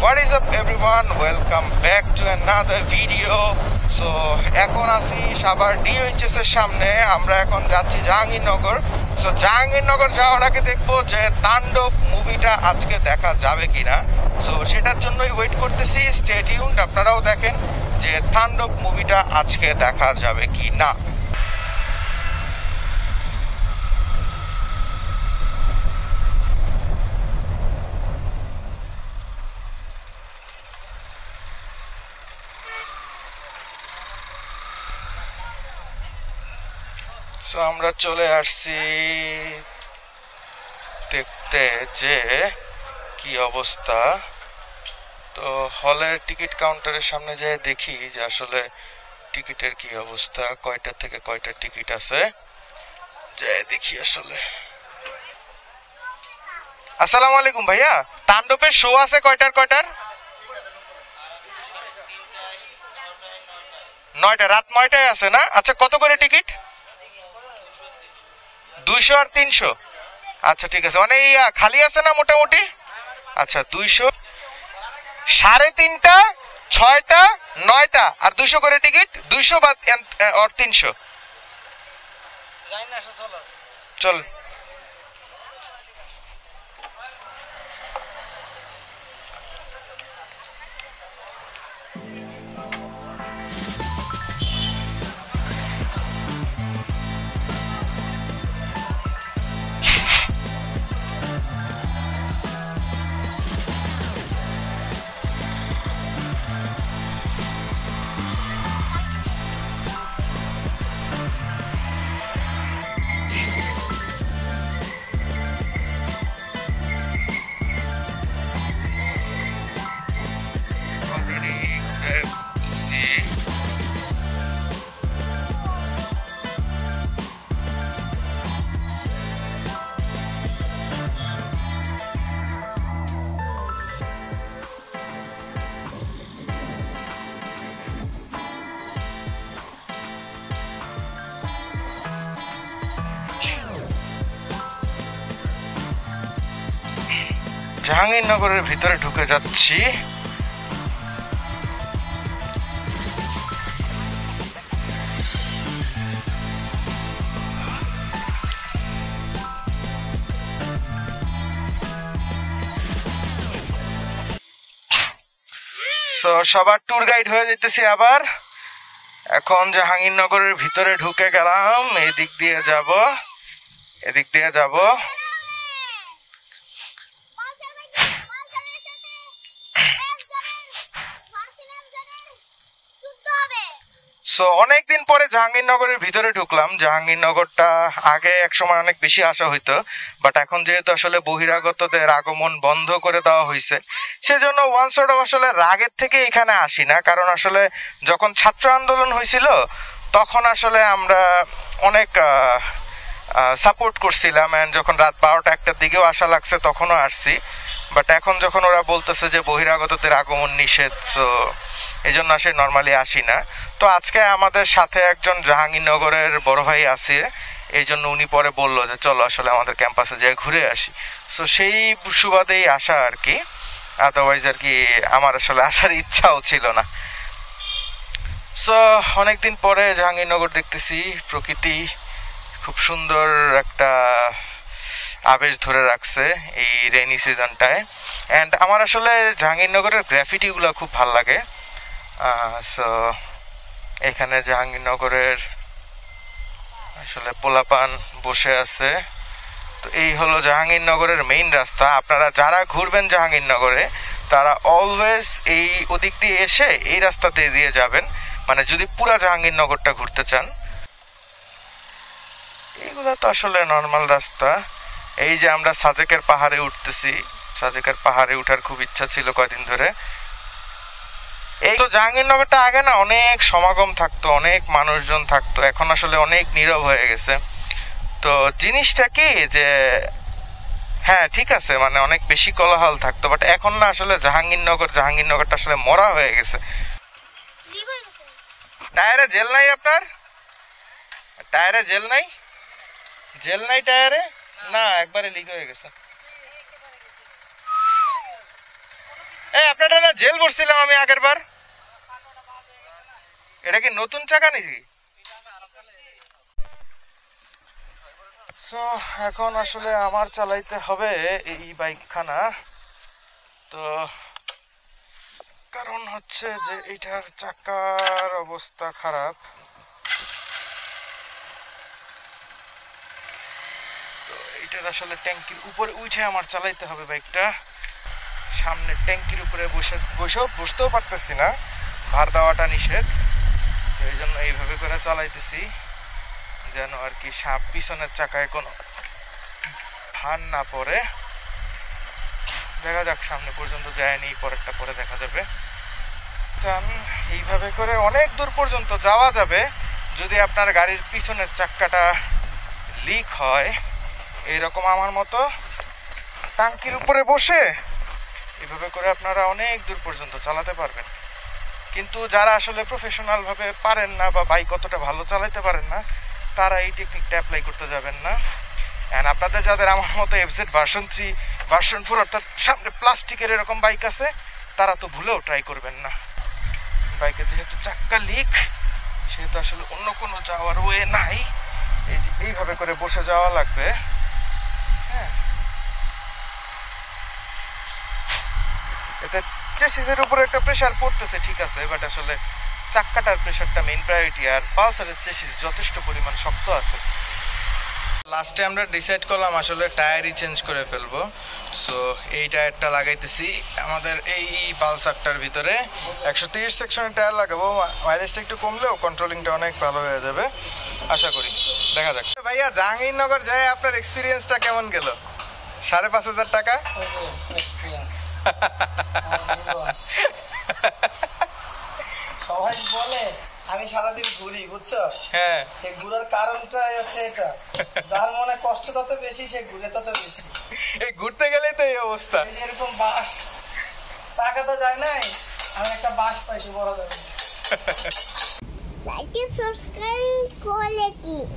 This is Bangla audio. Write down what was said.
What is up everyone, welcome back to another video. So এখন আছি সাভার DOHS এর সামনে। আমরা এখন যাচ্ছি জাহাঙ্গীরনগর। সো জাহাঙ্গীরনগর যাওয়ার আগে দেখবো যে তাণ্ডব মুভিটা আজকে দেখা যাবে কিনা। সো সেটার জন্যই ওয়েট করতেছি। স্টে টিউনড, আপনারাও দেখেন যে তাণ্ডব মুভিটা আজকে দেখা যাবে কি না। সো আমরা চলে আসছি দেখতে যে কি অবস্থা। তো হলের টিকিট কাউন্টারের সামনে যেয়ে দেখি যে আসলে টিকিটের কি অবস্থা, কয়টা থেকে কয়টা টিকিট আছে, যাই দেখি আসলে। আসসালামু আলাইকুম ভাইয়া, তাণ্ডবের শো আছে কয়টার? 9টা, রাত 9টায় আছে না? আচ্ছা, কত করে টিকিট? 200 আর 300? আচ্ছা ঠিক আছে, মানে খালি আছে না মোটামুটি? আচ্ছা 200, 3.5টা, 6টা, 9টা আর 200 করে টিকিট। 200 বা 300 চল। জাহাঙ্গীরনগরের ভিতরে ঢুকে যাচ্ছি। সবার ট্যুর গাইড হয়ে যেতেছি আবার। এখন জাহাঙ্গীরনগরের ভিতরে ঢুকে গেলাম। এদিক দিয়ে যাব। সো অনেকদিন পরে জাহাঙ্গীরনগরের ভিতরে ঢুকলাম। জাহাঙ্গীরনগরটা আগে এক সময় অনেক বেশি আসা হইতো, বাট এখন যেহেতু আসলে বহিরাগতদের আগমন বন্ধ করে দেওয়া হয়েছে, সেজন্য ওয়ান সর্ট অফ আসলে রাগের থেকে এখানে আসি না। কারণ আসলে যখন ছাত্র আন্দোলন হয়েছিল তখন আসলে আমরা অনেক সাপোর্ট করছিলাম, এন্ড যখন রাত 12টা 1টার দিকেও আসা লাগছে তখনও আসছি। বাট এখন যখন ওরা বলতেছে যে বহিরাগতদের আগমন নিষেধ, তো এই জন্য আসে নর্মালি আসি না। তো আজকে আমাদের সাথে একজন জাহাঙ্গীরনগরের বড় ভাই আছে, এই জন্য উনি পরে বললো যে চলো আসলে আমাদের ক্যাম্পাসে যেয়ে ঘুরে আসি। সো সেই সুবাদেই আসা আর কি, আদারওয়াইজ আর কি আমার আসলে আসার ইচ্ছাও ছিল না। সো অনেকদিন পরে জাহাঙ্গীরনগর দেখতেছি, প্রকৃতি খুব সুন্দর একটা আবেশ ধরে রাখছে এই রেইনি সিজনটায়। অ্যান্ড আমার আসলে জাহাঙ্গীরনগরের গ্রাফিটিগুলো খুব ভাল লাগে। সো এখানে জাহাঙ্গীরনগরের আসলে পোলাপান বসে আছে। তো এই হলো জাহাঙ্গীরনগরের মেইন রাস্তা। আপনারা যারা ঘুরবেন জাহাঙ্গীরনগরে তারা অলওয়েজ এই ওদিক দিয়ে এসে এই রাস্তাতে দিয়ে যাবেন, মানে যদি পুরা জাহাঙ্গীরনগরটা ঘুরতে চান। এইগুলো তো আসলে নর্মাল রাস্তা। এই যে আমরা সাজেকের পাহাড়ে উঠতেছি, সাজেকের পাহাড়ে উঠার খুব ইচ্ছা ছিল কয়দিন ধরে। এই তো জাহাঙ্গীরনগরটা আগে না অনেক সমাগম থাকতো, অনেক মানুষজন থাকতো, এখন আসলে অনেক নীরব হয়ে গেছে। তো জিনিসটা কি যে হ্যাঁ ঠিক আছে, মানে অনেক বেশি কোলাহল থাকতো, বাট এখন না আসলে জাহাঙ্গীরনগরটা আসলে মরা হয়ে গেছে। টায়ারে জেল নাই আপনার? টায়ারে জেল নাই? জেল নাই টায়ারে? না, একবারে লিক হয়ে গেছে। এই আপনারটা জেল ভরছিলাম আমি আগের বার। এটা কি নতুন চাকা নাকি? এখন আসলে আমার চালাইতে হবে এই বাইকখানা। তো কারণ হচ্ছে যে এইটার চাকার অবস্থা খারাপ। তো এইটার আসলে ট্যাঙ্কির উপরে উঠে আমার চালাইতে হবে বাইকটা। সামনে ট্যাঙ্কির উপরে বসতেও পারতেছি না, ভার দেওয়াটা নিষেধ। তো এই জন্য এইভাবে করে চালাইতেছি যেন আর কি পিছনের চাকায় কোনো ভার না পড়ে। দেখা যাক, সামনে পর্যন্ত যায়নি, পরেরটা পরে দেখা যাবে। এইভাবে করে অনেক দূর পর্যন্ত যাওয়া যাবে যদি আপনার গাড়ির পিছনের চাকাটা লিক হয়। এইরকম আমার মতো ট্যাঙ্কির উপরে বসে এইভাবে করে আপনারা অনেক দূর পর্যন্ত চালাতে পারবেন। কিন্তু যারা আসলে প্রফেশনাল ভাবে পারেন না বা বাইক অতটা ভালো চালাতে পারেন না, তারা এই টেকনিকটা অ্যাপ্লাই করতে যাবেন না। এন্ড আপনাদের যাদের আমার মতো এফজেড ভার্সন 3 ভার্সন 4 অর্থাৎ সামনে প্লাস্টিকের এরকম বাইক আছে, তারা তো ভুলেও ট্রাই করবেন না। বাইকে যেহেতু চাক্কা লিক, সেহেতু আসলে অন্য কোনো যাওয়ার ওয়ে নাই। এই যে এইভাবে করে বসে যাওয়া লাগবে। হ্যাঁ, এটা চেসিসের উপরে একটা প্রেসার পড়তেছে ঠিক আছে, বাট আসলে চাক্কাটার প্রেসারটা মেইন প্রায়োরিটি। আর পালসারের চেসিস যথেষ্ট পরিমাণ শক্ত আছে। লাস্টে আমরা ডিসাইড করলাম আসলে টায়ারই চেঞ্জ করে ফেলবো। সো এই টায়ারটা লাগাইতেছি আমাদের এই পালসারটার ভিতরে। 130 সেকশনের টায়ার লাগাবো, মাইলেজটা একটু কমলেও কন্ট্রোলিংটা অনেক ভালো হয়ে যাবে আশা করি। দেখা যাক। ভাইয়া, জাহাঙ্গীরনগর যায় আপনার এক্সপিরিয়েন্সটা কেমন গেল? 5,500 টাকা সবাই বলে আমি সারাদিন ঘুরি, বুঝছো? হ্যাঁ, এই ঘুরার কারণটাই হচ্ছে এটা, যার মনে কষ্ট তত বেশি সে ঘুরে তত বেশি। এই ঘুরতে গেলেই তো এই অবস্থা। এরকম বাস চাকা তো যায় নাই, আমি একটা বাস পাইছি বড় ধরনের। লাইক সাবস্ক্রাইব করে দিন।